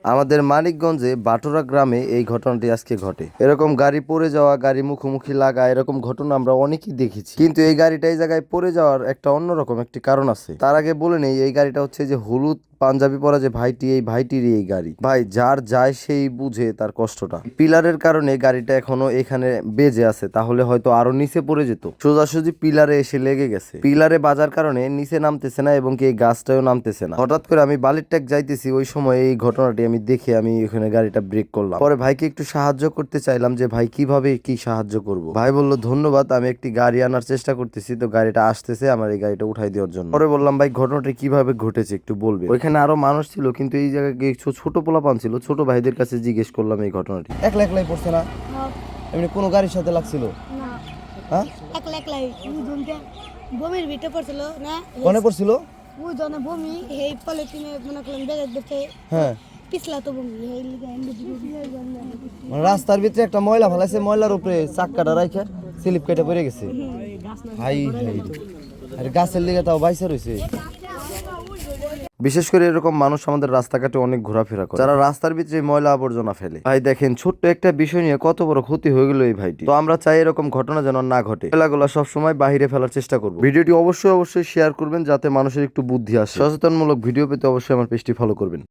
আমাদের মানিকগঞ্জে বাটোরা গ্রামে এই ঘটনাটি আজকে ঘটে। এরকম গাড়ি পড়ে যাওয়া, গাড়ি মুখোমুখি লাগা, এরকম ঘটনা আমরা অনেকই দেখেছি। কিন্তু এই গাড়িটা এই জায়গায় পড়ে যাওয়ার একটা অন্যরকম একটি কারণ আছে। তার আগে বলে নেই, এই গাড়িটা হচ্ছে যে হলুদ পাঞ্জাবি পরা যে ভাইটি, এই ভাইটিরই এই গাড়ি। ভাই, যার যায় সেই বুঝে তার কষ্টটা। পিলারের কারণে গাড়িটা এখনো এখানে বেজে আছে, তাহলে হয়তো আরো নিচে পড়ে যেত। সোজাসুজি পিলারে এসে লেগে গেছে। পিলারে বাজার কারণে নিচে নামতেছে না এবং কি এই গাছটাও নামতেছে না। হঠাৎ করে আমি বালির ট্যাক যাইতেছি, ওই সময় এই ঘটনাটি আমি দেখে আমি এখানে গাড়িটা ব্রেক করলাম। পরে ভাইকে একটু সাহায্য করতে চাইলাম যে ভাই কিভাবে কি সাহায্য করব। ভাই বলল ধন্যবাদ, আমি একটি গাড়ি আনার চেষ্টা করতেছি, তো গাড়িটা আসতেছে আমার এই গাড়িটা উঠাই দেওয়ার জন্য। পরে বললাম ভাই ঘটনাটি কিভাবে ঘটেছে একটু বলবে। ওইখানে আরো মানুষ ছিল, কিন্তু এই জায়গায় কিছু ছোট পোলাপান ছিল। ছোট ভাইদের কাছে জিজ্ঞেস করলাম এই ঘটনাটি। একলা একলাই পড়ছে না? এমনি কোনো গাড়ির সাথে লাগছিল না, হ্যাঁ? একলা একলাই দুজনকে বমির ভিতরে পড়ছিল না, কোনে পড়ছিল? ওই জনে বমি এই পলিথিনে মনে করলেন বেগের দিতে হ্যাঁ, পিছলা তো বমি এই লিগা মানে রাস্তার ভিতরে একটা ময়লা ফেলাইছে, ময়লার উপরে চাক্কাটা রাইখা স্লিপ কেটে পড়ে গেছে। হাই হাই, আরে গাছের লিগে তাও বাইসা রয়েছে। বিশেষ করে এরকম মানুষ আমাদের রাস্তাঘাটে অনেক ঘোরাফেরা করে, যারা রাস্তার ভিতরে ময়লা আবর্জনা ফেলে। ভাই দেখেন, ছোট্ট একটা বিষয় নিয়ে কত বড় ক্ষতি হয়ে গেল এই ভাইটি। তো আমরা চাই এরকম ঘটনা যেন না ঘটে। ময়লাগুলো সবসময় বাহিরে ফেলার চেষ্টা করব। ভিডিওটি অবশ্যই শেয়ার করবেন, যাতে মানুষের একটু বুদ্ধি আসে। সচেতনমূলক ভিডিও পেতে অবশ্যই আমার পেজটি ফলো করবেন।